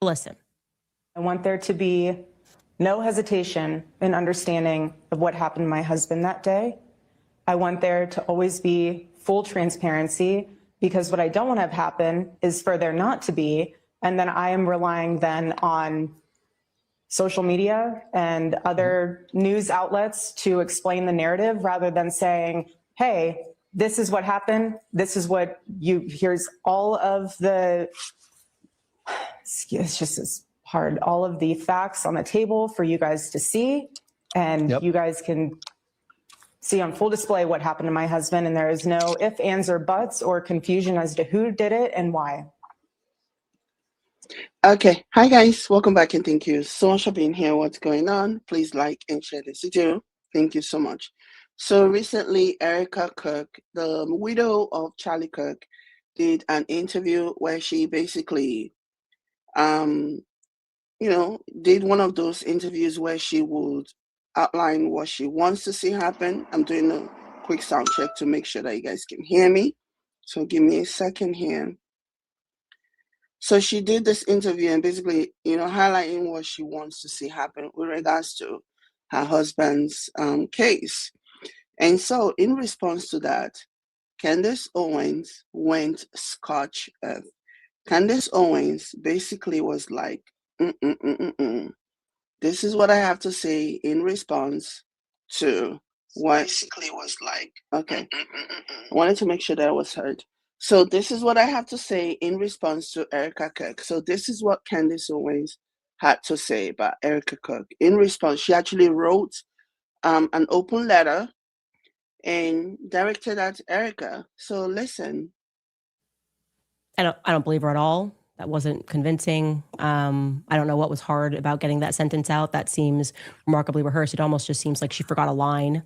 Listen. I want there to be no hesitation in understanding of what happened to my husband that day. I want there to always be full transparency, because what I don't want to have happen is for there not to be, and then I am relying then on social media and other news outlets to explain the narrative rather than saying, hey, this is what happened. This is what here's all of the, it's just as hard, all of the facts on the table for you guys to see. And you guys can see on full display what happened to my husband. And there is no ifs, ands, or buts or confusion as to who did it and why. Okay, hi guys, welcome back and thank you so much for being here. What's going on? Please like and share this video. Thank you so much. So recently, Erika Kirk, the widow of Charlie Kirk, did an interview where she basically, did one of those interviews where she would outline what she wants to see happen. I'm doing a quick sound check to make sure that you guys can hear me. So give me a second here. So she did this interview and basically, highlighting what she wants to see happen with regards to her husband's case. And so in response to that, Candace Owens went scotch. Candace Owens basically was like, this is what I have to say in response to what basically was like, okay. I wanted to make sure that I was heard. So this is what I have to say in response to Erika Kirk. So this is what Candace Owens had to say about Erika Kirk. In response, she actually wrote an open letter and directed at Erika. So listen. I don't believe her at all. That wasn't convincing. I don't know what was hard about getting that sentence out. That seems remarkably rehearsed. It almost just seems like she forgot a line.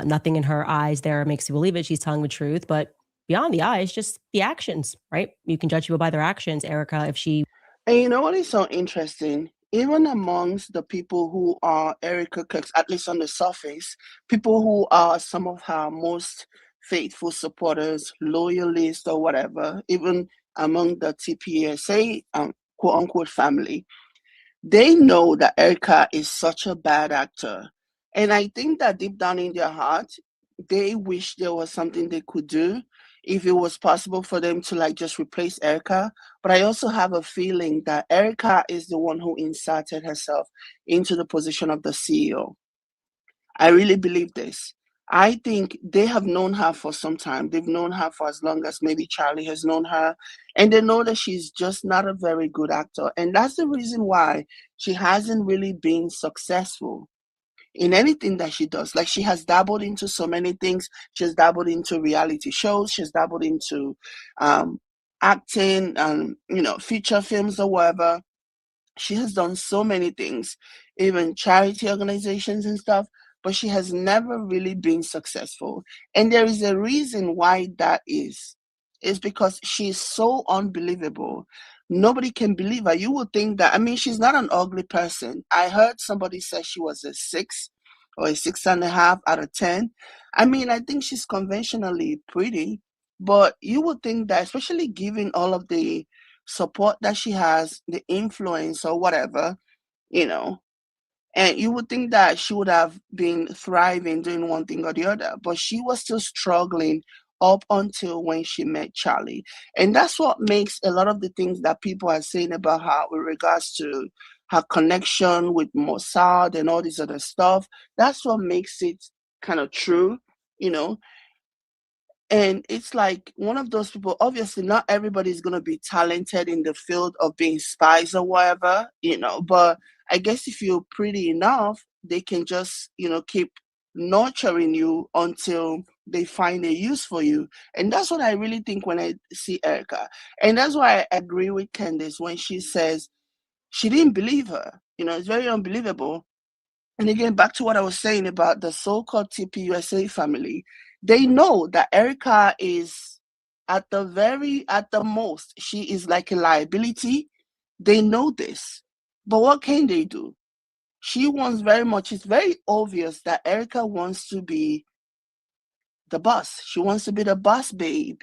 Nothing in her eyes there makes you believe it. She's telling the truth, but beyond the eyes, just the actions, right? You can judge people by their actions, Erika, if she... And you know what is so interesting? Even amongst the people who are Erika Kirk's, at least on the surface, people who are some of her most faithful supporters, loyalists or whatever, even among the TPSA quote-unquote family, they know that Erika is such a bad actor. And I think that deep down in their heart, they wish there was something they could do if it was possible for them to just replace Erika. But I also have a feeling that Erika is the one who inserted herself into the position of the CEO. I really believe this. I think they have known her for some time. They've known her for as long as maybe Charlie has known her. And they know that she's just not a very good actor. And that's the reason why she hasn't really been successful in anything that she does. Like, she has dabbled into so many things. She's dabbled into reality shows. She's dabbled into acting and, feature films or whatever. She has done so many things, even charity organizations and stuff, but she has never really been successful. And there is a reason why that is. It's because she's so unbelievable. Nobody can believe her. You would think that, she's not an ugly person. I heard somebody say she was a 6 or a 6.5 out of 10. I think she's conventionally pretty, but you would think that, especially given all of the support that she has, the influence or whatever, and you would think that she would have been thriving doing one thing or the other, but she was still struggling up until when she met Charlie. And that's what makes a lot of the things that people are saying about her with regards to her connection with Mossad and all this other stuff. That's what makes it kind of true, And it's like one of those people, obviously not everybody's going to be talented in the field of being spies or whatever, but I guess if you're pretty enough, they can just, keep nurturing you until they find a use for you. And that's what I really think when I see Erika. And that's why I agree with Candace when she says she didn't believe her. It's very unbelievable. And again, back to what I was saying about the so-called TPUSA family, they know that Erika is at the most, she is like a liability. They know this. But what can they do? She wants very much, it's very obvious that Erika wants to be the boss. She wants to be the boss babe.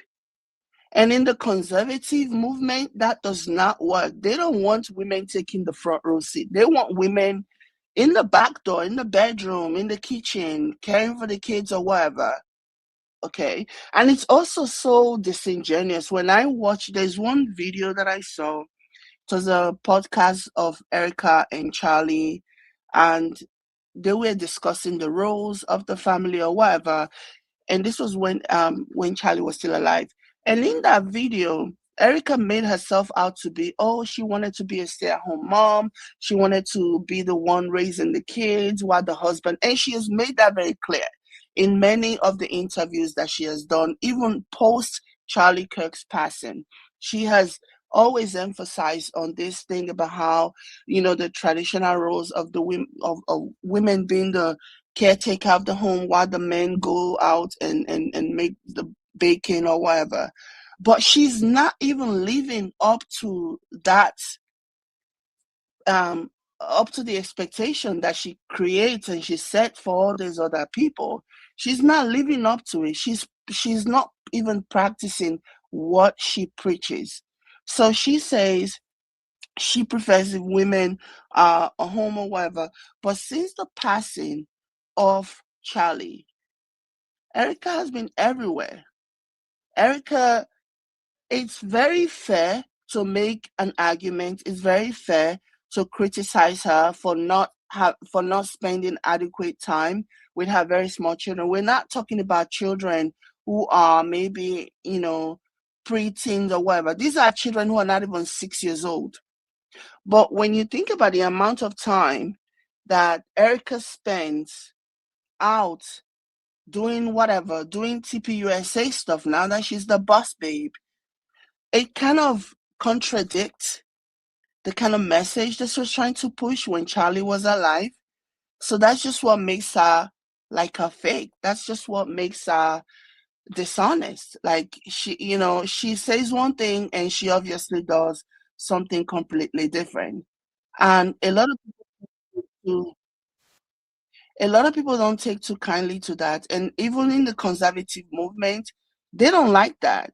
And in the conservative movement, that does not work. They don't want women taking the front row seat. They want women in the back door, in the bedroom, in the kitchen, caring for the kids or whatever. Okay. And it's also so disingenuous. When I watch, there's one video that I saw. It was a podcast of Erika and Charlie, and they were discussing the roles of the family or whatever. And this was when Charlie was still alive. And in that video, Erika made herself out to be, oh, she wanted to be a stay-at-home mom. She wanted to be the one raising the kids while the husband, and she has made that very clear in many of the interviews that she has done, even post Charlie Kirk's passing. She has always emphasized on this thing about how, the traditional roles of the women of women being the caretaker of the home while the men go out and make the baking or whatever. But she's not even living up to that, up to the expectation that she creates and she set for all these other people. She's not living up to it. She's not even practicing what she preaches. So she says she prefers if women are at home or whatever. But since the passing of Charlie, Erika has been everywhere. Erika, it's very fair to make an argument. It's very fair to criticize her for not spending adequate time with her very small children. We're not talking about children who are maybe, pre-teens or whatever. These are children who are not even 6 years old. But when you think about the amount of time that Erika spends out doing whatever, doing TPUSA stuff now that she's the boss babe, it kind of contradicts the kind of message this was trying to push when Charlie was alive. So that's just what makes her like a fake. That's just what makes her dishonest. Like she says one thing and she obviously does something completely different. And do a lot of people don't take too kindly to that. And even in the conservative movement, they don't like that.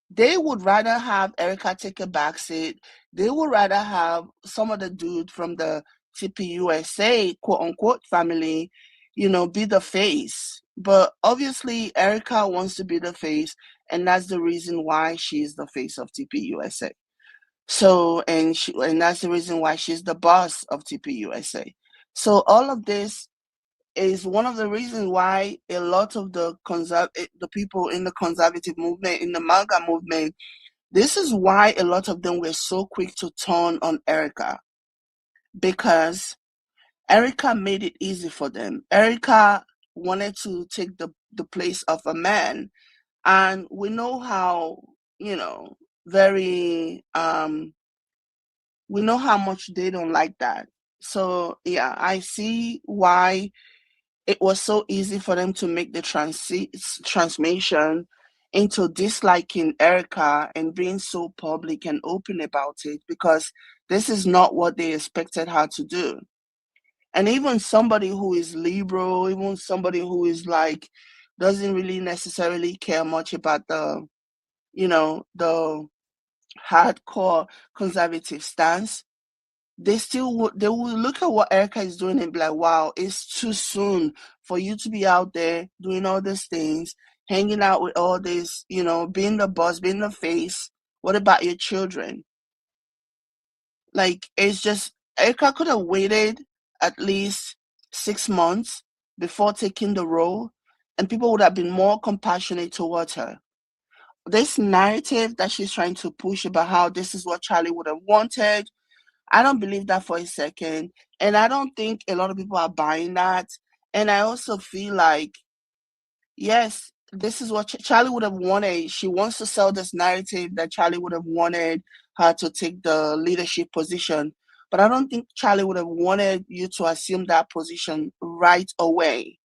They would rather have Erika take a backseat. They would rather have some of the dude from the TPUSA, quote unquote, family, be the face. But obviously, Erika wants to be the face, and that's the reason why she's the face of TPUSA. So, and that's the reason why she's the boss of TPUSA. So all of this is one of the reasons why a lot of the people in the conservative movement, in the MAGA movement, this is why a lot of them were so quick to turn on Erika, because Erika made it easy for them. Erika wanted to take the place of a man, and we know how, very we know how much they don't like that. So yeah, I see why it was so easy for them to make the transformation into disliking Erika and being so public and open about it, because this is not what they expected her to do. And even somebody who is liberal, even somebody who is like, doesn't really necessarily care much about the hardcore conservative stance, they will look at what Erika is doing and be like, wow, it's too soon for you to be out there doing all these things, hanging out with all this, being the boss, being the face. What about your children? Like, it's just, Erika could have waited at least 6 months before taking the role, and people would have been more compassionate towards her. This narrative that she's trying to push about how this is what Charlie would have wanted, I don't believe that for a second. And I don't think a lot of people are buying that. And I also feel like, yes, this is what Charlie would have wanted. She wants to sell this narrative that Charlie would have wanted her to take the leadership position. But I don't think Charlie would have wanted you to assume that position right away,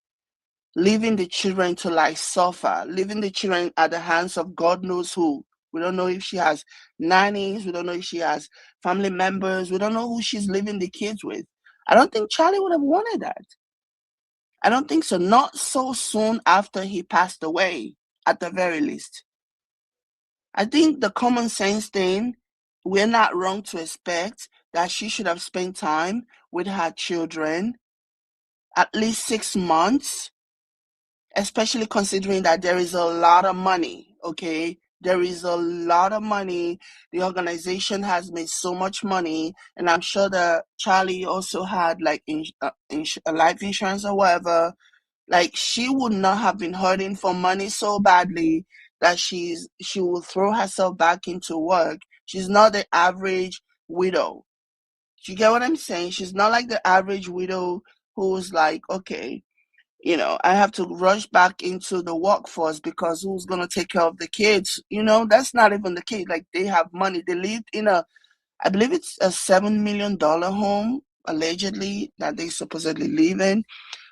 leaving the children to like suffer, leaving the children at the hands of God knows who. We don't know if she has nannies. We don't know if she has family members. We don't know who she's leaving the kids with. I don't think Charlie would have wanted that. I don't think so. Not so soon after he passed away, at the very least. I think the common sense thing, we're not wrong to expect that she should have spent time with her children at least 6 months, especially considering that there is a lot of money, okay? There is a lot of money. The organization has made so much money, and I'm sure that Charlie also had like life insurance or whatever. Like, she would not have been hurting for money so badly that she will throw herself back into work. She's not the average widow. You get what I'm saying? She's not like the average widow who's like, okay, I have to rush back into the workforce because who's going to take care of the kids? That's not even the case. Like, they have money. They lived in I believe it's a $7 million home, allegedly, that they supposedly live in.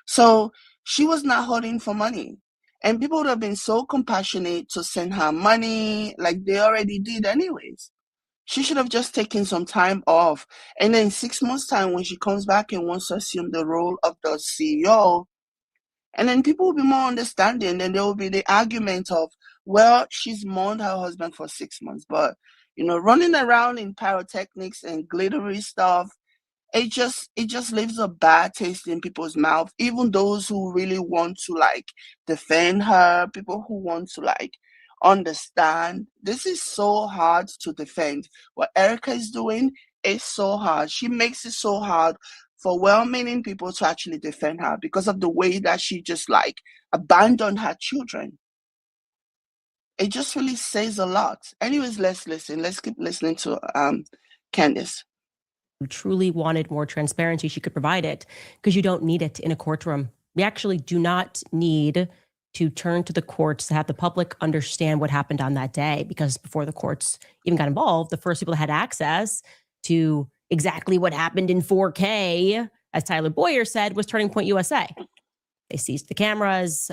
So she was not hurting for money. And people would have been so compassionate to send her money, like they already did anyways. She should have just taken some time off. And then 6 months' time, when she comes back and wants to assume the role of the CEO, and then people will be more understanding. Then there will be the argument of, well, she's mourned her husband for 6 months, but running around in pyrotechnics and glittery stuff, it just leaves a bad taste in people's mouth. Even those who really want to like defend her, people who want to like understand. This is so hard to defend. What Erika is doing is so hard. She makes it so hard for well-meaning people to actually defend her because of the way that she just like abandoned her children. It just really says a lot. Anyways, let's listen. Let's keep listening to Candace. Who truly wanted more transparency, she could provide it, because you don't need it in a courtroom. We actually do not need to turn to the courts to have the public understand what happened on that day, because before the courts even got involved, the first people that had access to exactly what happened in 4K, as Tyler Boyer said, was Turning Point USA. They seized the cameras.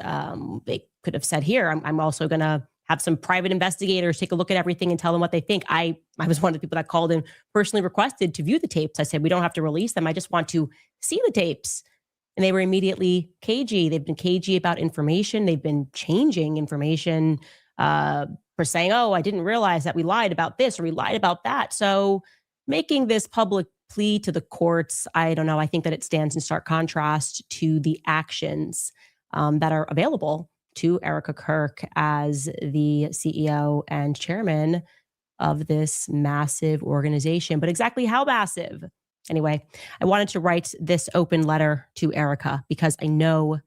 They could have said, here, I'm also going to have some private investigators take a look at everything and tell them what they think. I was one of the people that called and personally requested to view the tapes. I said, we don't have to release them. I just want to see the tapes. And they were immediately cagey. They've been cagey about information. They've been changing information for saying, oh, I didn't realize that we lied about this or we lied about that. So making this public plea to the courts, I don't know. I think that it stands in stark contrast to the actions that are available to Erika Kirk as the CEO and chairman of this massive organization. But exactly how massive? Anyway, I wanted to write this open letter to Erika because I know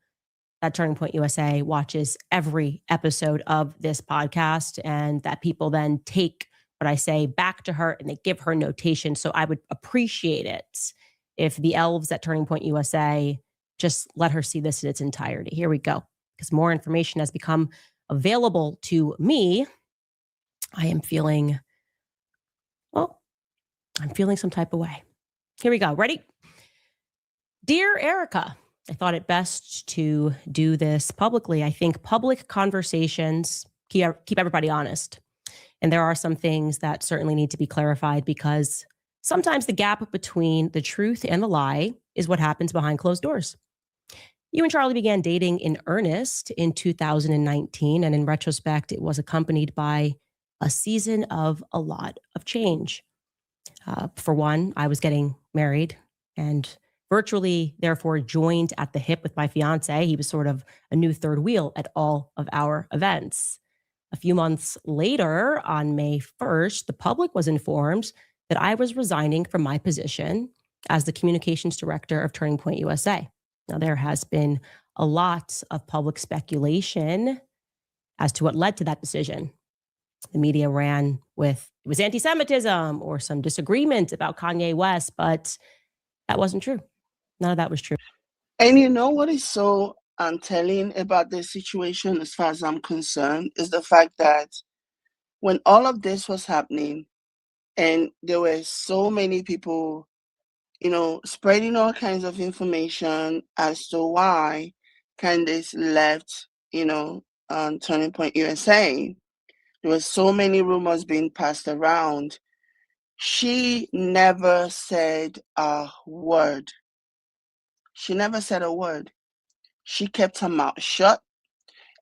that Turning Point USA watches every episode of this podcast, and that people then take what I say back to her and they give her notation. So I would appreciate it if the elves at Turning Point USA just let her see this in its entirety. Here we go. Because more information has become available to me, I am feeling, well, I'm feeling some type of way. Here we go. Ready? Dear Erika, I thought it best to do this publicly. I think public conversations keep everybody honest. And there are some things that certainly need to be clarified, because sometimes the gap between the truth and the lie is what happens behind closed doors. You and Charlie began dating in earnest in 2019, and in retrospect, it was accompanied by a season of a lot of change. For one, I was getting married and virtually, therefore, joined at the hip with my fiance. He was sort of a new third wheel at all of our events. A few months later, on May 1st, the public was informed that I was resigning from my position as the communications director of Turning Point USA. Now, there has been a lot of public speculation as to what led to that decision. The media ran with it was anti-Semitism or some disagreement about Kanye West, but that wasn't true. None of that was true. And you know what is so telling about this situation, as far as I'm concerned, is the fact that when all of this was happening and there were so many people spreading all kinds of information as to why Candace left, on Turning Point USA. There were so many rumors being passed around. She never said a word. She never said a word. She kept her mouth shut,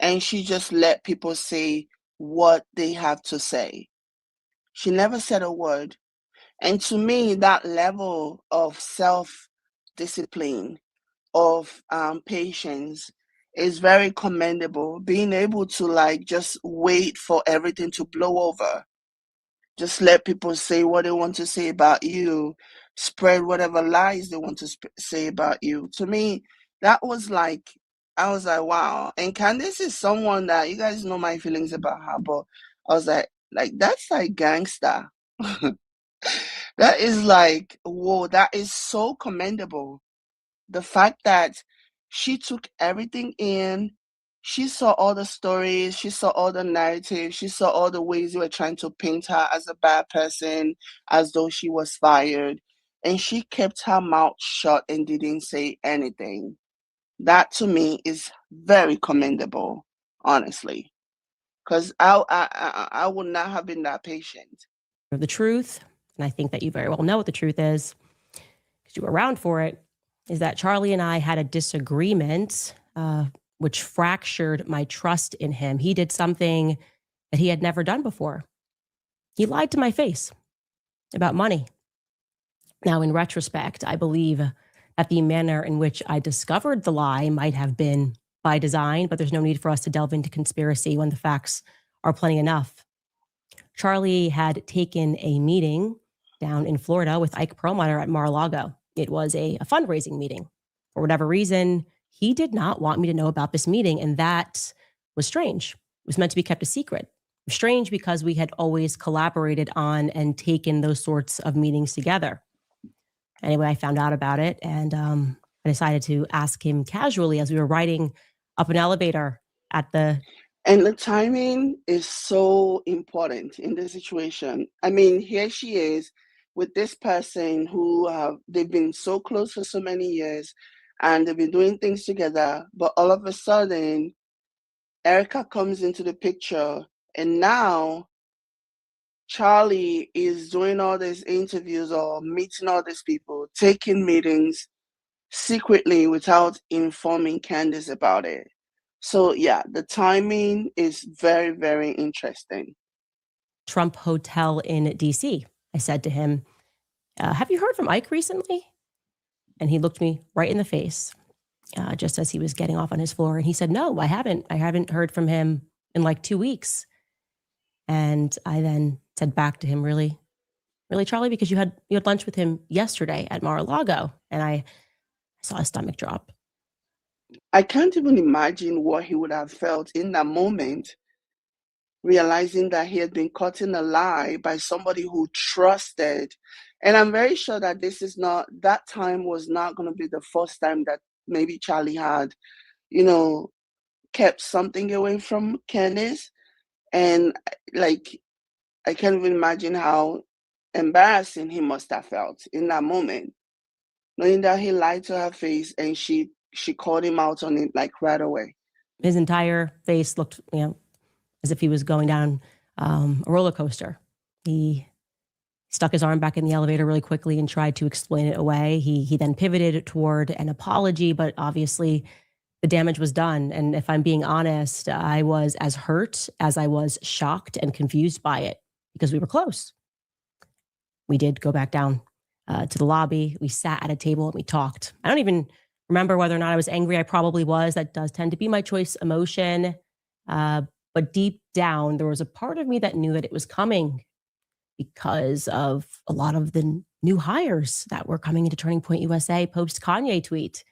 and she just let people say what they have to say. She never said a word. And to me, that level of self-discipline, of patience is very commendable. Being able to like just wait for everything to blow over. Just let people say what they want to say about you, spread whatever lies they want to say about you. To me, that was like, I was like, wow. And Candace is someone that you guys know my feelings about her, but I was like that's like gangster. That is like, whoa, that is so commendable. The fact that she took everything in, she saw all the stories, she saw all the narratives, she saw all the ways they were trying to paint her as a bad person, as though she was fired, and she kept her mouth shut and didn't say anything. That to me is very commendable, honestly, because I would not have been that patient. The truth, and I think that you very well know what the truth is, because you were around for it, is that Charlie and I had a disagreement, which fractured my trust in him. He did something that he had never done before. He lied to my face about money. Now, in retrospect, I believe that the manner in which I discovered the lie might have been by design, but there's no need for us to delve into conspiracy when the facts are plenty enough. Charlie had taken a meeting down in Florida with Ike Perlmutter at Mar-a-Lago. It was a fundraising meeting. For whatever reason, he did not want me to know about this meeting, and that was strange. It was meant to be kept a secret. Strange because we had always collaborated on and taken those sorts of meetings together. Anyway, I found out about it, and I decided to ask him casually as we were riding up an elevator at the. And the timing is so important in this situation. I mean, here she is with this person who they've been so close for so many years and they've been doing things together, but all of a sudden, Erika comes into the picture, and now Charlie is doing all these interviews or meeting all these people, taking meetings secretly without informing Candace about it. So yeah, the timing is very, very interesting. Trump Hotel in DC. I said to him, have you heard from Ike recently? And he looked me right in the face just as he was getting off on his floor. And he said, no, I haven't. I haven't heard from him in like 2 weeks. And I then said back to him, really, Charlie, because you had lunch with him yesterday at Mar-a-Lago. And I saw his stomach drop. I can't even imagine what he would have felt in that moment, realizing that he had been caught in a lie by somebody who trusted. And I'm very sure that that time was not going to be the first time that maybe Charlie had, kept something away from Candace. And like, I can't even imagine how embarrassing he must have felt in that moment, knowing that he lied to her face and she called him out on it like right away. His entire face looked, as if he was going down a roller coaster. He stuck his arm back in the elevator really quickly and tried to explain it away. He then pivoted toward an apology, but obviously the damage was done. And if I'm being honest, I was as hurt as I was shocked and confused by it because we were close. We did go back down to the lobby. We sat at a table and we talked. I don't even remember whether or not I was angry. I probably was. That does tend to be my choice emotion. But deep down, there was a part of me that knew that it was coming because of a lot of the new hires that were coming into Turning Point USA post Kanye tweet.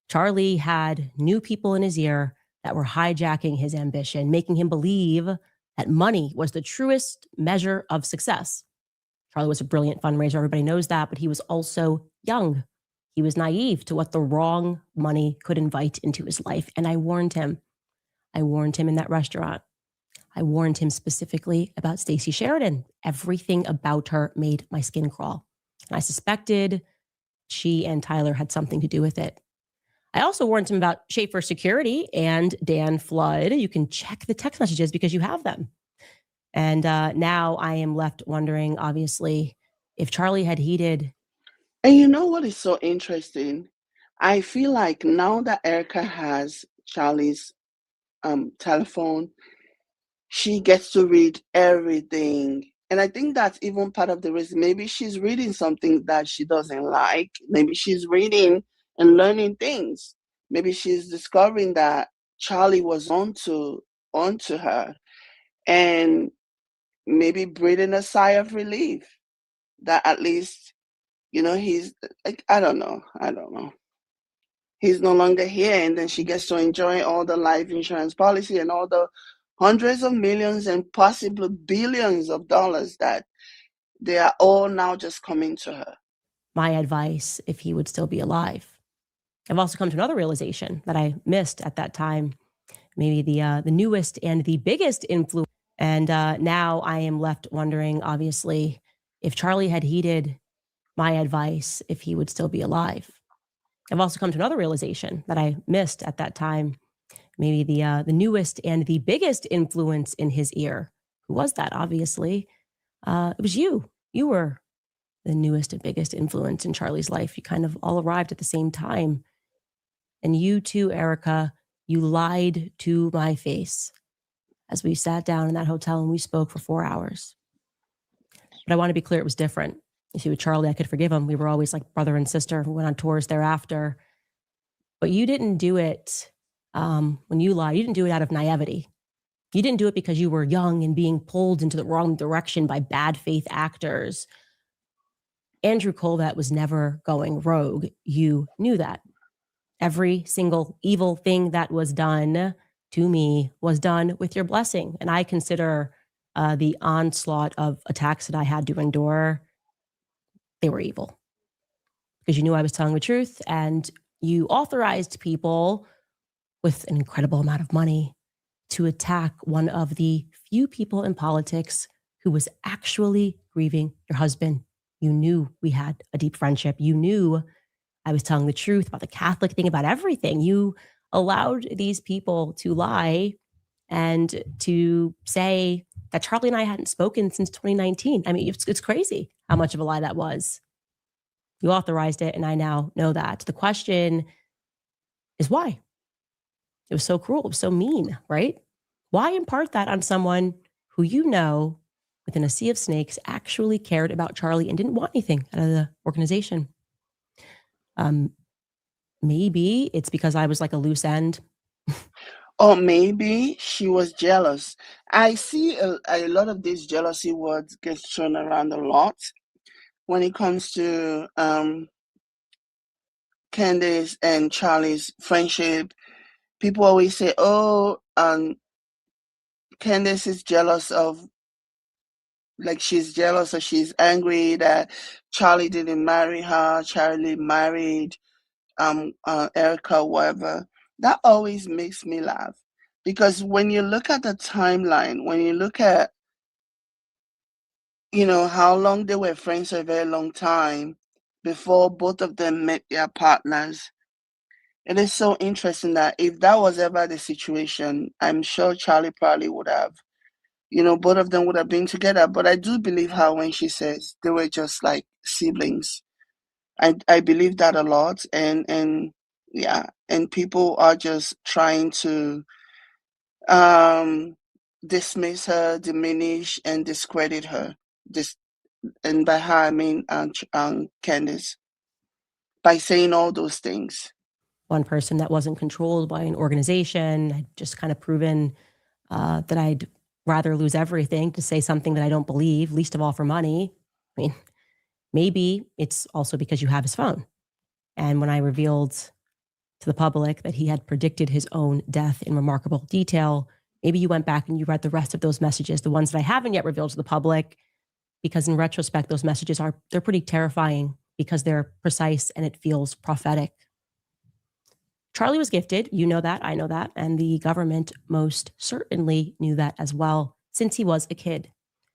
Charlie had new people in his ear that were hijacking his ambition, making him believe that money was the truest measure of success. Charlie was a brilliant fundraiser. Everybody knows that, but he was also young. He was naive to what the wrong money could invite into his life. And I warned him. I warned him in that restaurant. I warned him specifically about Stacey Sheridan. Everything about her made my skin crawl. And I suspected she and Tyler had something to do with it. I also warned him about Schaefer Security and Dan Flood. You can check the text messages because you have them. And now I am left wondering, obviously, if Charlie had heeded. And you know what is so interesting? I feel like now that Erika has Charlie's telephone, she gets to read everything. And I think that's even part of the reason. Maybe she's reading something that she doesn't like. Maybe she's reading and learning things. Maybe she's discovering that Charlie was onto her, and maybe breathing a sigh of relief that at least, he's like, I don't know. He's no longer here, and then she gets to enjoy all the life insurance policy and all the hundreds of millions and possibly billions of dollars that they are all now just coming to her. My advice, if he would still be alive. I've also come to another realization that I missed at that time, maybe the newest and the biggest influence. And now I am left wondering, obviously, if Charlie had heeded my advice, if he would still be alive. I've also come to another realization that I missed at that time, maybe the newest and the biggest influence in his ear. Who was that? Obviously, it was you. You were the newest and biggest influence in Charlie's life. You kind of all arrived at the same time. And you too, Erika, you lied to my face as we sat down in that hotel and we spoke for 4 hours. But I want to be clear, it was different. You see, with Charlie, I could forgive him. We were always like brother and sister. We went on tours thereafter. But you didn't do it when you lied. You didn't do it out of naivety. You didn't do it because you were young and being pulled into the wrong direction by bad faith actors. Andrew Colvett was never going rogue. You knew that. Every single evil thing that was done to me was done with your blessing. And I consider the onslaught of attacks that I had to endure, they were evil. Because you knew I was telling the truth, and you authorized people with an incredible amount of money to attack one of the few people in politics who was actually grieving your husband. You knew we had a deep friendship. You knew I was telling the truth about the Catholic thing, about everything. You allowed these people to lie and to say that Charlie and I hadn't spoken since 2019. I mean, it's crazy how much of a lie that was. You authorized it, and I now know that. The question is why? It was so cruel. It was so mean, right? Why impart that on someone who you know within a sea of snakes actually cared about Charlie and didn't want anything out of the organization? Maybe it's because I was like a loose end. Or maybe she was jealous. I see a lot of these jealousy words get thrown around a lot when it comes to Candace and Charlie's friendship. People always say, oh, Candace is jealous of, like, she's jealous or she's angry that Charlie didn't marry her, Charlie married Erika, whatever. That always makes me laugh, because when you look at the timeline, when you look at, how long they were friends for a very long time before both of them met their partners, it is so interesting that if that was ever the situation, I'm sure Charlie probably would have, both of them would have been together. But I do believe her when she says they were just like siblings. I believe that a lot, and yeah, and people are just trying to dismiss her, diminish, and discredit her. And by her I mean Candace, by saying all those things. One person that wasn't controlled by an organization. I'd just kind of proven that I'd rather lose everything to say something that I don't believe, least of all for money. I mean, maybe it's also because you have his phone. And when I revealed to the public that he had predicted his own death in remarkable detail, maybe you went back and you read the rest of those messages, the ones that I haven't yet revealed to the public, because in retrospect, those messages they're pretty terrifying because they're precise and it feels prophetic. Charlie was gifted. You know that. I know that. And the government most certainly knew that as well since he was a kid,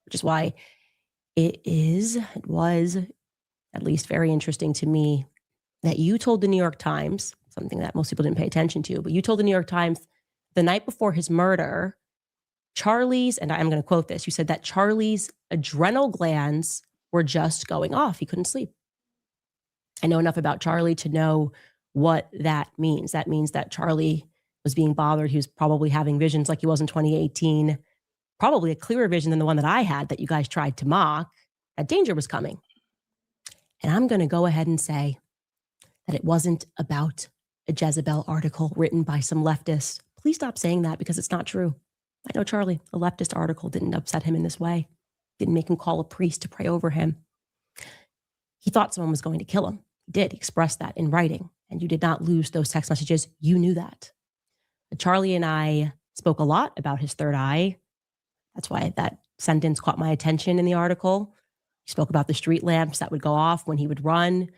which is why it was at least very interesting to me that you told the New York Times, something that most people didn't pay attention to, but you told the New York Times the night before his murder, Charlie's, and I'm going to quote this, you said that Charlie's adrenal glands were just going off. He couldn't sleep. I know enough about Charlie to know what that means. That means that Charlie was being bothered. He was probably having visions like he was in 2018. probably a clearer vision than the one that I had that you guys tried to mock, that danger was coming. And I'm going to go ahead and say that it wasn't about a Jezebel article written by some leftist. Please stop saying that because it's not true. I know Charlie, a leftist article didn't upset him in this way, didn't make him call a priest to pray over him. He thought someone was going to kill him. He did express that in writing, and you did not lose those text messages. You knew that. But Charlie and I spoke a lot about his third eye. That's why that sentence caught my attention in the article. He spoke about the street lamps that would go off when he would run,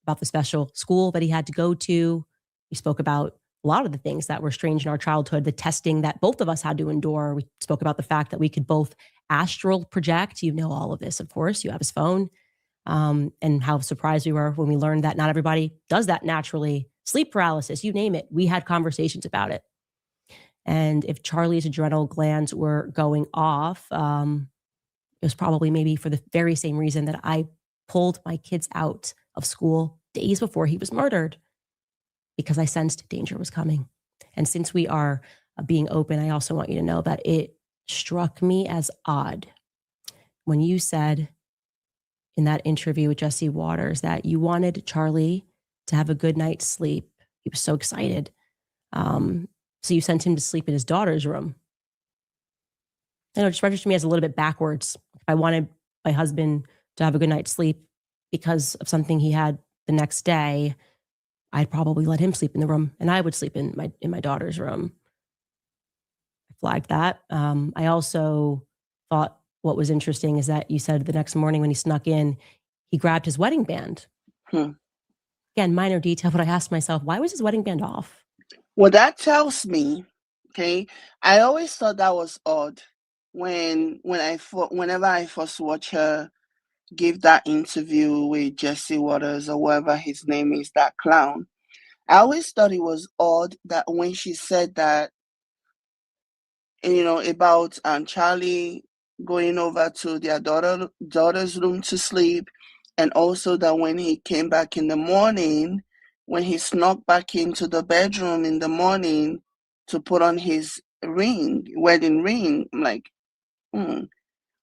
about the special school that he had to go to. We spoke about a lot of the things that were strange in our childhood, the testing that both of us had to endure. We spoke about the fact that we could both astral project. You know all of this, of course. You have his phone. And how surprised we were when we learned that not everybody does that naturally. Sleep paralysis, you name it. We had conversations about it. And if Charlie's adrenal glands were going off, it was probably maybe for the very same reason that I pulled my kids out of school days before he was murdered, because I sensed danger was coming. And since we are being open, I also want you to know that it struck me as odd when you said in that interview with Jesse Waters that you wanted Charlie to have a good night's sleep. He was so excited. So you sent him to sleep in his daughter's room. I know it just registered me as a little bit backwards. If I wanted my husband to have a good night's sleep because of something he had the next day, I'd probably let him sleep in the room and I would sleep in my daughter's room. I flagged that. I also thought what was interesting is that you said the next morning when he snuck in, he grabbed his wedding band. Again, minor detail, but I asked myself, why was his wedding band off? Well, that tells me, okay, I always thought that was odd whenever I first watched her give that interview with Jesse Waters or whatever his name is, that clown. I always thought it was odd that when she said that, about Charlie going over to their daughter's room to sleep, and also that when he came back in the morning, when he snuck back into the bedroom in the morning to put on his wedding ring, I'm like,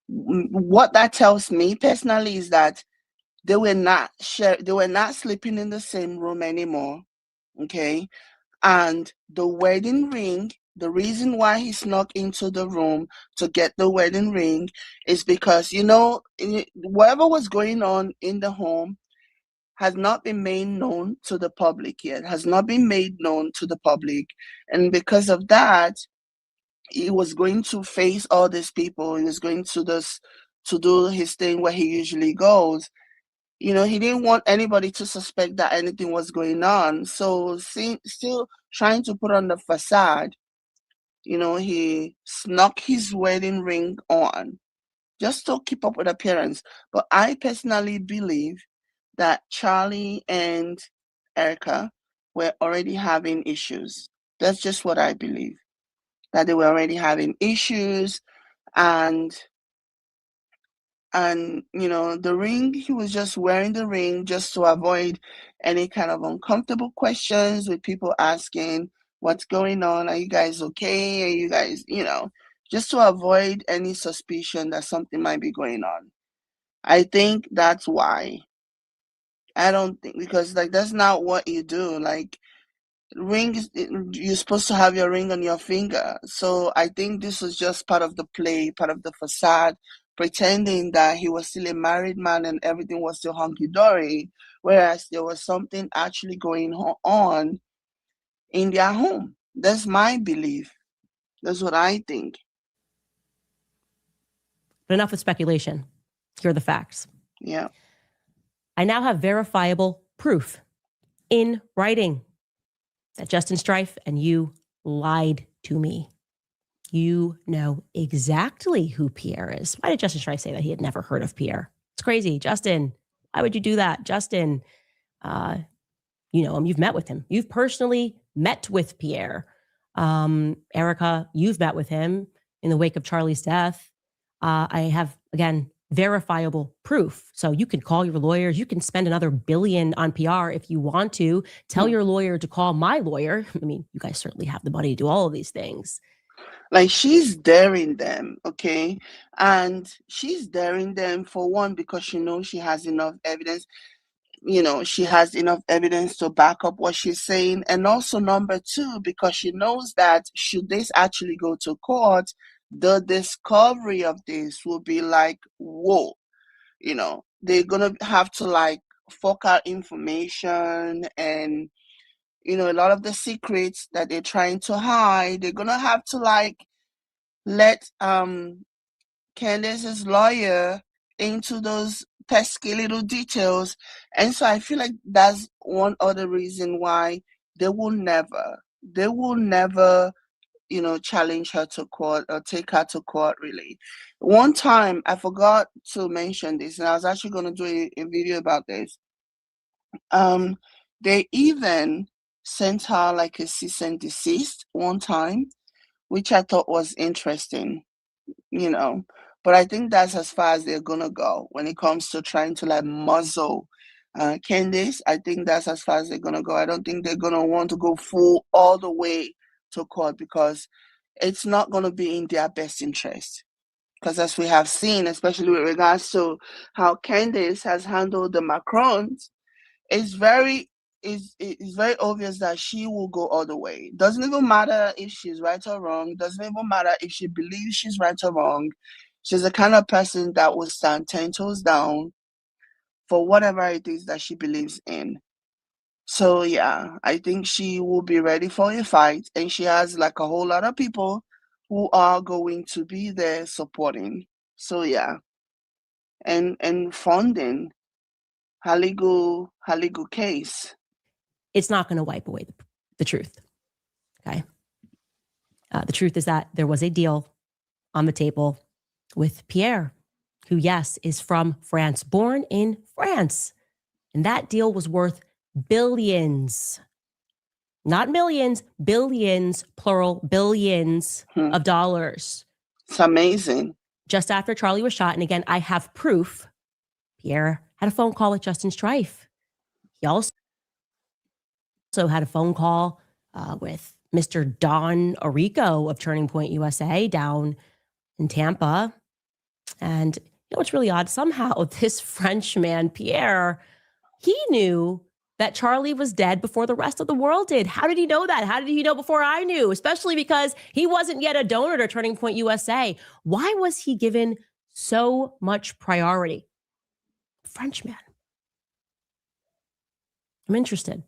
what that tells me personally is that they were not sleeping in the same room anymore, okay? And the wedding ring, the reason why he snuck into the room to get the wedding ring is because, whatever was going on in the home has not been made known to the public yet, has not been made known to the public. And because of that, he was going to face all these people. He was going to do his thing where he usually goes. He didn't want anybody to suspect that anything was going on. So still trying to put on the facade, he snuck his wedding ring on just to keep up with appearance. But I personally believe that Charlie and Erika were already having issues. That's just what I believe, that they were already having issues. And the ring, he was just wearing the ring just to avoid any kind of uncomfortable questions with people asking, what's going on? Are you guys okay? Are you guys, just to avoid any suspicion that something might be going on. I think that's why. I don't think, because that's not what you do. You're supposed to have your ring on your finger. So I think this was just part of the play, part of the facade, pretending that he was still a married man and everything was still hunky-dory, whereas there was something actually going on in their home. That's my belief. That's what I think. But enough with speculation. Here are the facts. Yeah. I now have verifiable proof in writing that Justin Strife and you lied to me. You know exactly who Pierre is. Why did Justin Strife say that he had never heard of Pierre? It's crazy. Justin, why would you do that? Justin, you know him. You've met with him. You've personally met with Pierre. Erika, you've met with him in the wake of Charlie's death. I have, again, verifiable proof. So you can call your lawyers. You can spend another $1 billion on PR if you want to. Tell your lawyer to call my lawyer. I mean, you guys certainly have the money to do all of these things. Like she's daring them, okay? And she's daring them for one because she knows she has enough evidence. She has enough evidence to back up what she's saying. And also number two, because she knows that should this actually go to court, the discovery of this will be like, whoa, they're gonna have to like fork out information and a lot of the secrets that they're trying to hide, they're gonna have to like let Candace's lawyer into those pesky little details. And so I feel like that's one other reason why they will never, challenge her to court or take her to court, really. One time, I forgot to mention this, and I was actually going to do a video about this. They even sent her like a cease and desist one time, which I thought was interesting, you know. But I think that's as far as they're gonna go when it comes to trying to like muzzle Candace. I think that's as far as they're gonna go. I don't think they're gonna want to go full all the way to court because it's not gonna be in their best interest. Because as we have seen, especially with regards to how Candace has handled the Macrons, it's very it's very obvious that she will go all the way. Doesn't even matter if she's right or wrong. Doesn't even matter if she believes she's right or wrong. She's the kind of person that will stand 10 toes down for whatever it is that she believes in. So yeah, I think she will be ready for a fight, and she has like a whole lot of people who are going to be there supporting. So yeah, and funding her legal case. It's not going to wipe away the truth. Okay. The truth is that there was a deal on the table with Pierre, who, yes, is from France, born in France. And that deal was worth billions, not millions, billions, plural, billions of dollars. It's amazing. Just after Charlie was shot. And again, I have proof. Pierre had a phone call with Justin Strife. He also had a phone call with Mr. Don Erika of Turning Point USA down in Tampa. And what's really odd? Somehow this Frenchman, Pierre, he knew that Charlie was dead before the rest of the world did. How did he know that? How did he know before I knew? Especially because he wasn't yet a donor to Turning Point USA. Why was he given so much priority? Frenchman. I'm interested.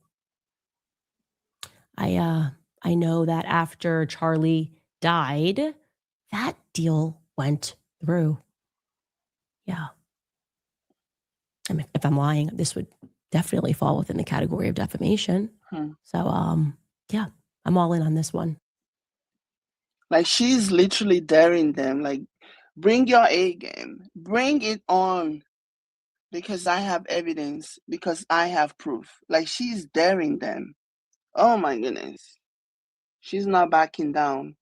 I know that after Charlie died, that deal went through. Yeah. I mean, if I'm lying, this would definitely fall within the category of defamation. So, yeah, I'm all in on this one. Like she's literally daring them, like, bring your A game, bring it on, because I have evidence, because I have proof. Like she's daring them. Oh my goodness. She's not backing down.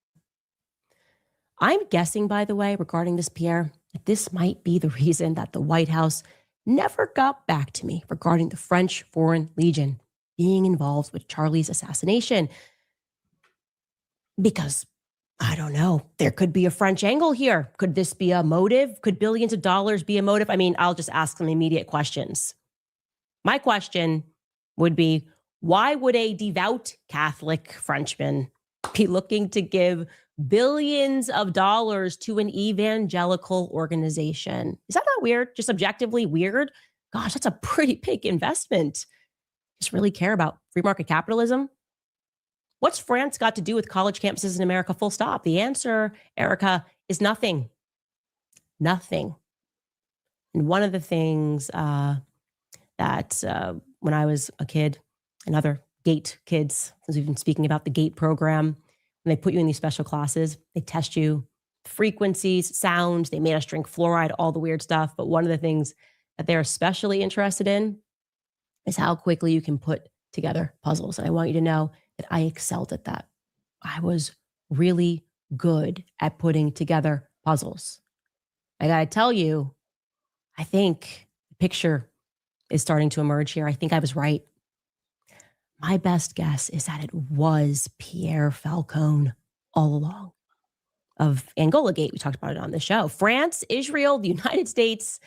I'm guessing, by the way, regarding this, Pierre, that this might be the reason that the White House never got back to me regarding the French Foreign Legion being involved with Charlie's assassination. Because, I don't know, there could be a French angle here. Could this be a motive? Could billions of dollars be a motive? I mean, I'll just ask some immediate questions. My question would be, why would a devout Catholic Frenchman be looking to give billions of dollars to an evangelical organization? Is that not weird? Just objectively weird? Gosh, that's a pretty big investment. Just really care about free market capitalism? What's France got to do with college campuses in America? Full stop. The answer, Erika, is nothing. Nothing. And one of the things that when I was a kid, and other GATE kids, since we've been speaking about the GATE program, when they put you in these special classes, they test you frequencies, sounds, they made us drink fluoride, all the weird stuff. But one of the things that they're especially interested in is how quickly you can put together puzzles. And I want you to know that I excelled at that. I was really good at putting together puzzles. I gotta tell you, I think the picture is starting to emerge here. I think I was right. My best guess is that it was Pierre Falcone all along. of Angola Gate. We talked about it on the show. France, Israel, the United States.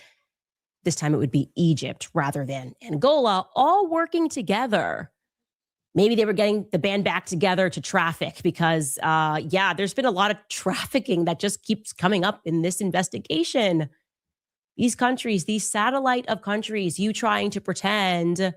This time it would be Egypt rather than Angola, all working together. Maybe they were getting the band back together to traffic because, there's been a lot of trafficking that just keeps coming up in this investigation. These countries, these satellite of countries, you trying to pretend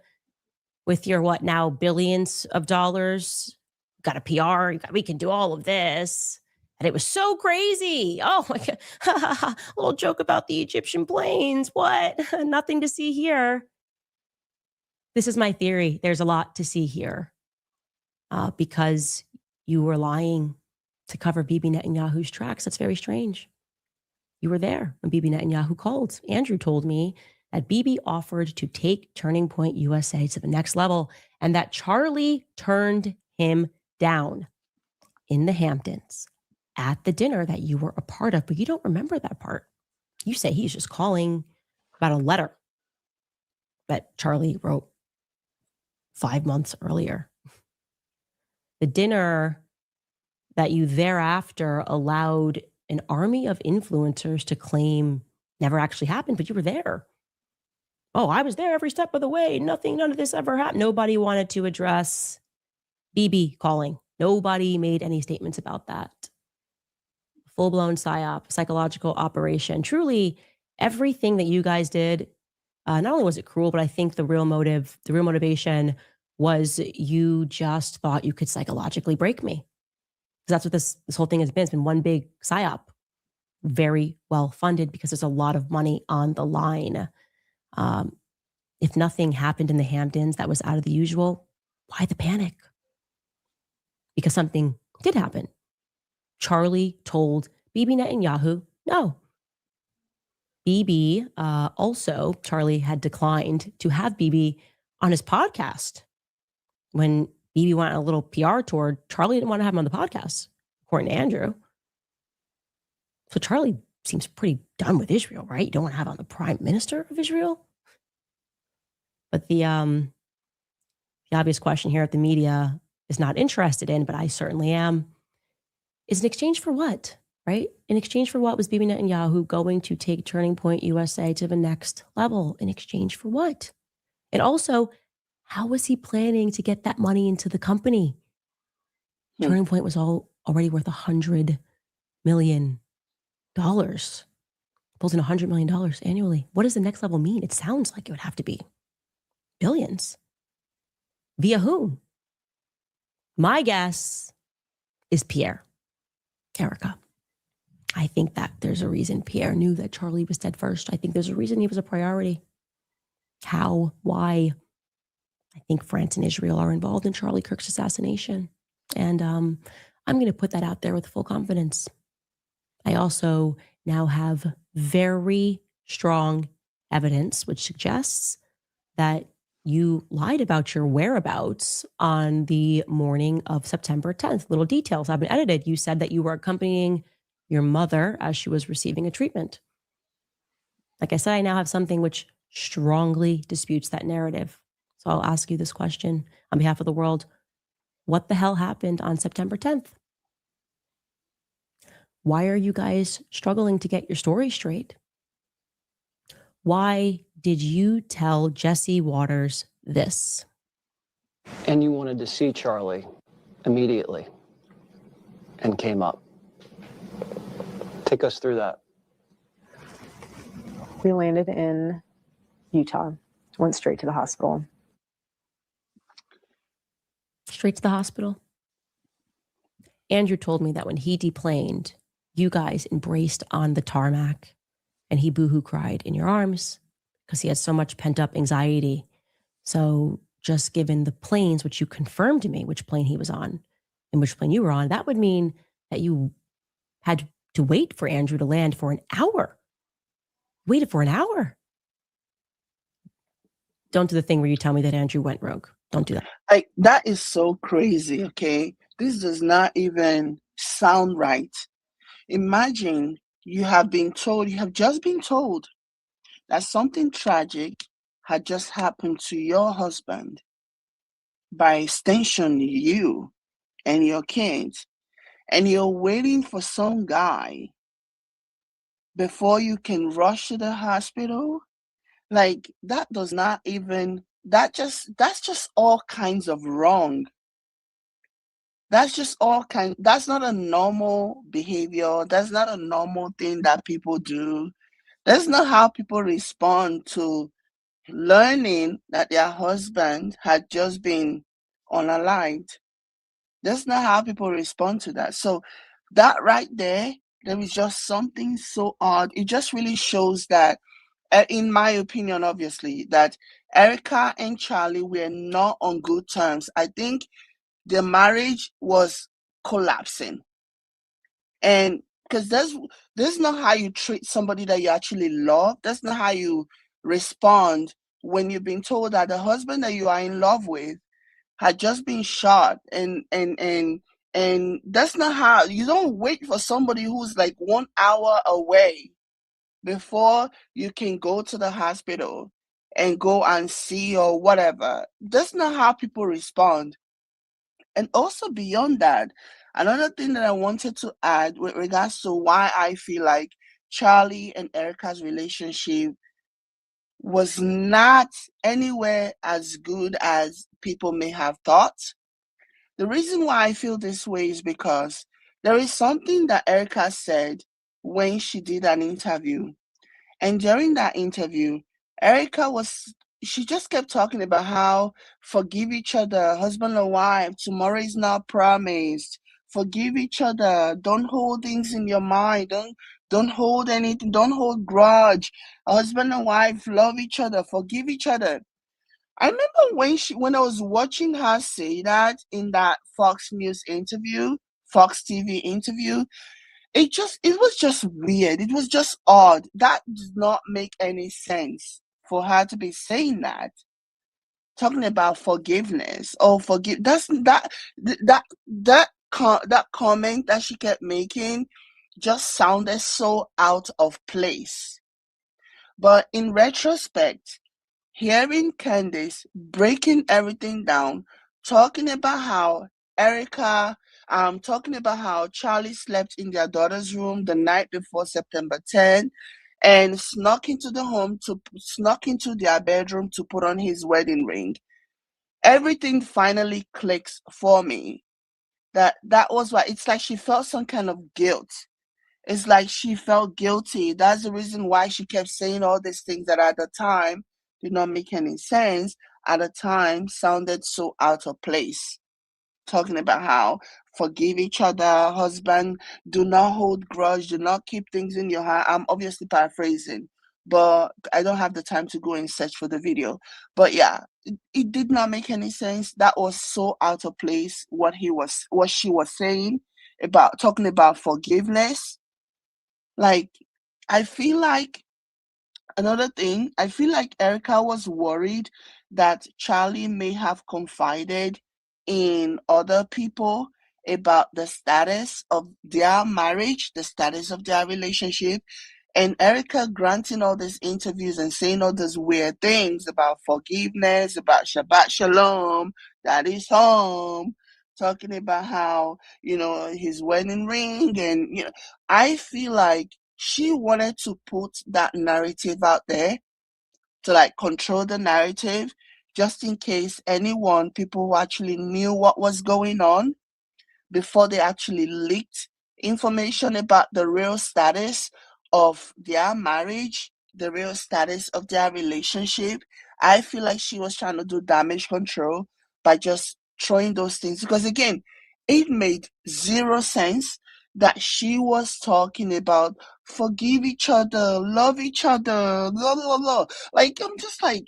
with your what now billions of dollars, got a PR, we can do all of this. And it was so crazy. Oh my God. Little joke about the Egyptian planes. What? Nothing to see here. This is my theory. There's a lot to see here because you were lying to cover Bibi Netanyahu's tracks. That's very strange. You were there when Bibi Netanyahu called. Andrew told me that Bibi offered to take Turning Point USA to the next level and that Charlie turned him down in the Hamptons at the dinner that you were a part of, but you don't remember that part. You say he's just calling about a letter that Charlie wrote 5 months earlier. The dinner that you thereafter allowed an army of influencers to claim never actually happened, but you were there. Oh, I was there every step of the way. None of this ever happened. Nobody wanted to address Bibi calling. Nobody made any statements about that. Full-blown psyop, psychological operation. Truly, everything that you guys did, not only was it cruel, but I think the real motivation was you just thought you could psychologically break me. Because that's what this whole thing has been. It's been one big psyop. Very well funded because there's a lot of money on the line. If nothing happened in the Hamptons that was out of the usual, why the panic? Because something did happen. Charlie told Bibi Netanyahu no. Bibi, also, Charlie had declined to have Bibi on his podcast. When Bibi went on a little PR tour, Charlie didn't want to have him on the podcast, according to Andrew. So Charlie seems pretty done with Israel, right? You don't want to have on the prime minister of Israel? But the obvious question here at the media is not interested in, but I certainly am, is in exchange for what, right? In exchange for what was Bibi Netanyahu going to take Turning Point USA to the next level? In exchange for what? And also, how was he planning to get that money into the company? Turning Point was already worth $100 million. Pulls in $100 million annually. What does the next level mean? It sounds like it would have to be billions. Via whom? My guess is Pierre. Erika. I think that there's a reason Pierre knew that Charlie was dead first. I think there's a reason he was a priority. How? Why? I think France and Israel are involved in Charlie Kirk's assassination. And I'm going to put that out there with full confidence. I also now have very strong evidence which suggests that you lied about your whereabouts on the morning of September 10th. Little details have been edited. You said that you were accompanying your mother as she was receiving a treatment. Like I said, I now have something which strongly disputes that narrative. So I'll ask you this question on behalf of the world. What the hell happened on September 10th? Why are you guys struggling to get your story straight? Why did you tell Jesse Waters this? And you wanted to see Charlie immediately and came up. Take us through that. We landed in Utah, went straight to the hospital. Straight to the hospital? Andrew told me that when he deplaned, you guys embraced on the tarmac and he boohoo cried in your arms because he had so much pent up anxiety. So just given the planes, which you confirmed to me, which plane he was on and which plane you were on, that would mean that you had to wait for Andrew to land for an hour. Waited for an hour. Don't do the thing where you tell me that Andrew went rogue. Don't do that. Like, that is so crazy, okay? This does not even sound right. Imagine you have just been told that something tragic had just happened to your husband, by extension, you and your kids. and you're waiting for some guy before you can rush to the hospital, like that does not even that's just all kinds of wrong. That's just all kind that's not a normal behavior. That's not a normal thing that people do. That's not how people respond to learning that their husband had just been unaligned. That's not how people respond to that. So that right there is just something so odd. It just really shows that, in my opinion, obviously, that Erika and Charlie were not on good terms. I think the marriage was collapsing. And because that's not how you treat somebody that you actually love. That's not how you respond when you've been told that the husband that you are in love with had just been shot, and that's not how you don't wait for somebody who's like 1 hour away before you can go to the hospital and go and see or whatever. That's not how people respond. And also beyond that, another thing that I wanted to add with regards to why I feel like Charlie and Erica's relationship was not anywhere as good as people may have thought. The reason why I feel this way is because there is something that Erika said when she did an interview. And during that interview, she just kept talking about how forgive each other, husband and wife, tomorrow is not promised. Forgive each other. Don't hold things in your mind. Don't hold anything. Don't hold grudge. Husband and wife love each other. Forgive each other. I remember when I was watching her say that in that Fox News interview, Fox TV interview, it was just weird. It was just odd. That does not make any sense for her to be saying that. Talking about forgiveness or forgive that comment that she kept making just sounded so out of place. But in retrospect, hearing Candace breaking everything down, talking about how Erika, talking about how Charlie slept in their daughter's room the night before September 10th and snuck into their bedroom to put on his wedding ring. Everything finally clicks for me. That was why it's like she felt some kind of guilt. It's like she felt guilty. That's the reason why she kept saying all these things that at the time did not make any sense, at the time sounded so out of place. Talking about how forgive each other, husband, do not hold grudge, do not keep things in your heart. I'm obviously paraphrasing, but I don't have the time to go and search for the video. But yeah, it did not make any sense. That was so out of place what she was saying about talking about forgiveness. Like, I feel like another thing, I feel like Erika was worried that Charlie may have confided in other people about the status of their marriage, the status of their relationship, and Erika granting all these interviews and saying all these weird things about forgiveness, about Shabbat Shalom, that is home, talking about how, his wedding ring. And, I feel like she wanted to put that narrative out there to like control the narrative just in case people who actually knew what was going on before they actually leaked information about the real status of their marriage, the real status of their relationship. I feel like she was trying to do damage control by just throwing those things. Because again, it made zero sense that she was talking about forgive each other, love each other, blah, blah, blah. Like, I'm just like,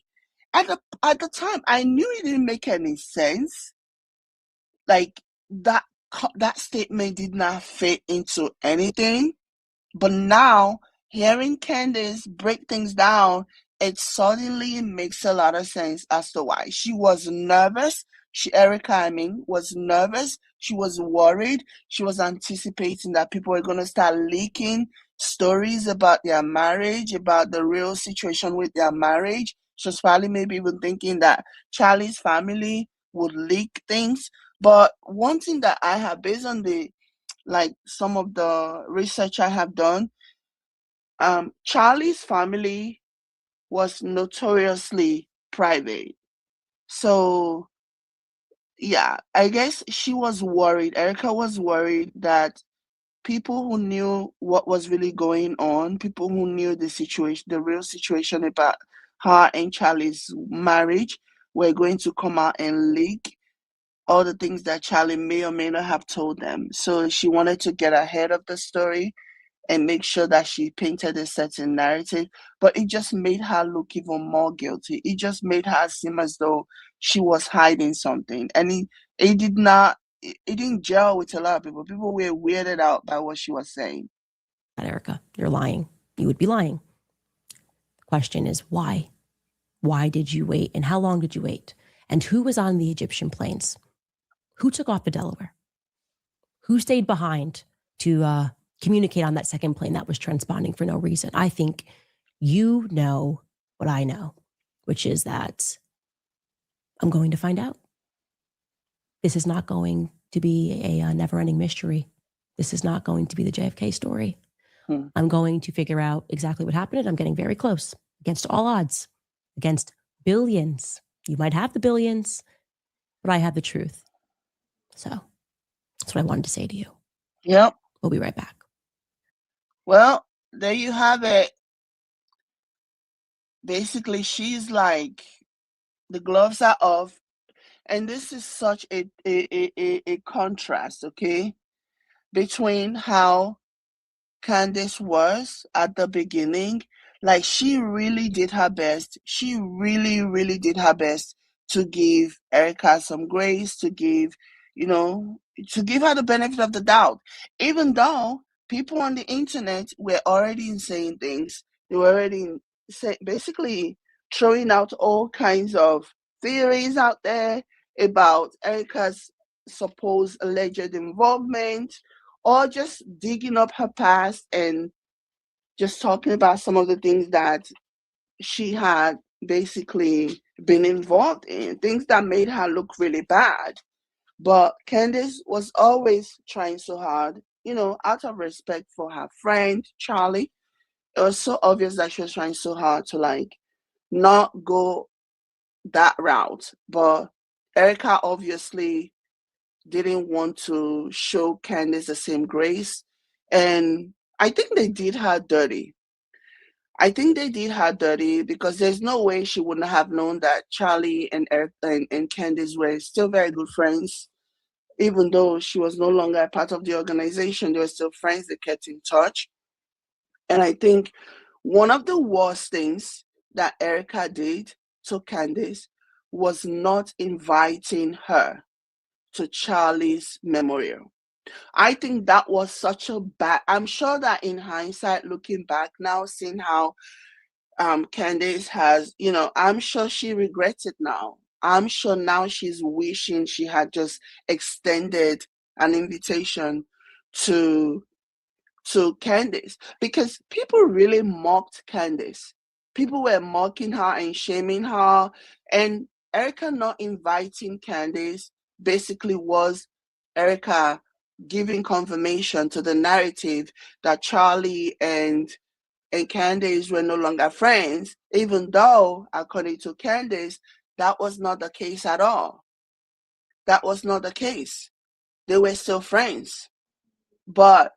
at the time, I knew it didn't make any sense. Like, that that statement did not fit into anything. But now, hearing Candace break things down, it suddenly makes a lot of sense as to why she was nervous. Erika, was nervous. She was worried. She was anticipating that people were going to start leaking stories about their marriage, about the real situation with their marriage. She was probably maybe even thinking that Charlie's family would leak things. But one thing that I have, based on the like some of the research I have done, Charlie's family was notoriously private. So yeah, I guess she was worried. Erika was worried that people who knew what was really going on, people who knew the situation, the real situation about her and Charlie's marriage, were going to come out and leak all the things that Charlie may or may not have told them. So she wanted to get ahead of the story and make sure that she painted a certain narrative, but it just made her look even more guilty. It just made her seem as though she was hiding something. And it did not, it didn't gel with a lot of people. People were weirded out by what she was saying. Erika, you're lying. You would be lying. The question is why? Why did you wait? And how long did you wait? And who was on the Egyptian planes? Who took off to Delaware? Who stayed behind to communicate on that second plane that was transponding for no reason? I think you know what I know, which is that I'm going to find out. This is not going to be a never-ending mystery. This is not going to be the JFK story. I'm going to figure out exactly what happened, and I'm getting very close, against all odds, against billions. You might have the billions, but I have the truth. So that's what I wanted to say to you. Yep. We'll be right back. Well, there you have it. Basically, she's like, the gloves are off. And this is such a contrast, okay, between how Candace was at the beginning. Like, she really did her best. She really, really did her best to give Erika some grace, to give, to give her the benefit of the doubt. Even though people on the internet were already saying things, they were already basically throwing out all kinds of theories out there about Erika's supposed alleged involvement, or just digging up her past and just talking about some of the things that she had basically been involved in, things that made her look really bad. But Candace was always trying so hard, out of respect for her friend, Charlie. It was so obvious that she was trying so hard to, like, not go that route. But Erika obviously didn't want to show Candace the same grace. And I think they did her dirty. I think they did her dirty because there's no way she wouldn't have known that Charlie and and Candace were still very good friends. Even though she was no longer a part of the organization, they were still friends. They kept in touch. And I think one of the worst things that Erika did to Candace was not inviting her to Charlie's memorial. I think that was such a bad. I'm sure that in hindsight, looking back now, seeing how Candace has, I'm sure she regrets it now. I'm sure now she's wishing she had just extended an invitation to Candace, because people really mocked Candace. People were mocking her and shaming her, and Erika not inviting Candace basically was Erika giving confirmation to the narrative that Charlie and Candace were no longer friends, even though, according to Candace, that was not the case at all. That was not the case. They were still friends. But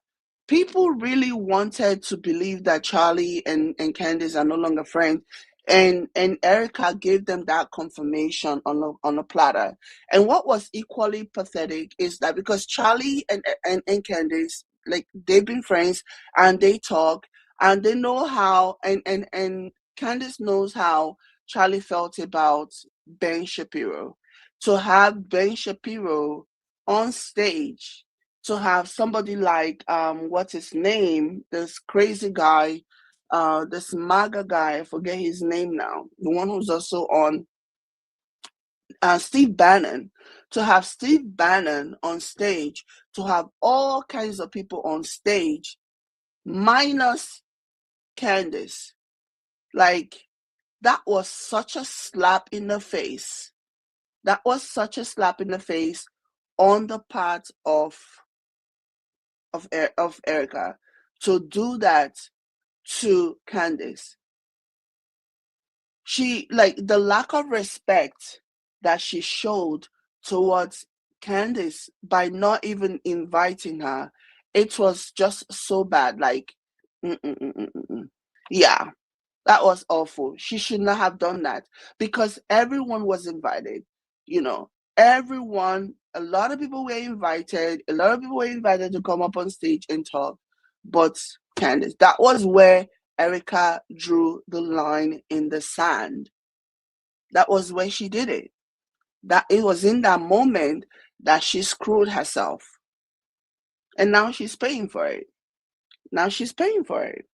people really wanted to believe that Charlie and Candace are no longer friends. And Erika gave them that confirmation on a platter. And what was equally pathetic is that because Charlie and Candace, like, they've been friends and they talk and they know how, and Candace knows how Charlie felt about Ben Shapiro. To have Ben Shapiro on stage, to have somebody like what's his name, this crazy guy, this MAGA guy, I forget his name now, the one who's also on Steve Bannon, to have Steve Bannon on stage, to have all kinds of people on stage, minus Candace. Like, that was such a slap in the face. That was such a slap in the face on the part of of Erika to do that to Candace. She, like, the lack of respect that she showed towards Candace by not even inviting her, it was just so bad. Like, yeah, that was awful. She should not have done that because everyone was invited. You know, everyone, a lot of people were invited. A lot of people were invited to come up on stage and talk. But Candace, that was where Erika drew the line in the sand. That was where she did it. That it was in that moment that she screwed herself. And now she's paying for it. Now she's paying for it.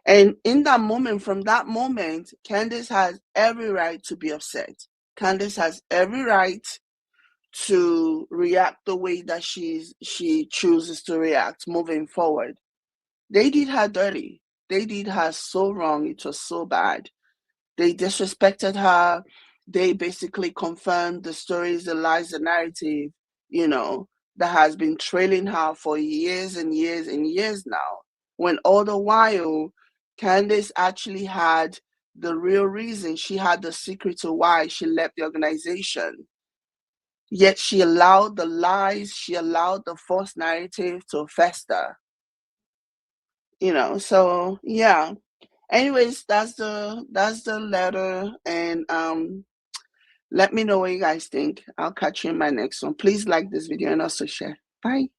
And in that moment, from that moment, Candace has every right to be upset. Candace has every right to react the way that she chooses to react moving forward. They did her dirty. They did her so wrong. It was so bad. They disrespected her. They basically confirmed the stories, the lies, the narrative, that has been trailing her for years and years and years now. When all the while, Candace actually had the real reason. She had the secret to why she left the organization. Yet she allowed the lies, she allowed the false narrative to fester. So yeah. Anyways, that's the letter, and let me know what you guys think. I'll catch you in my next one. Please like this video and also share. Bye.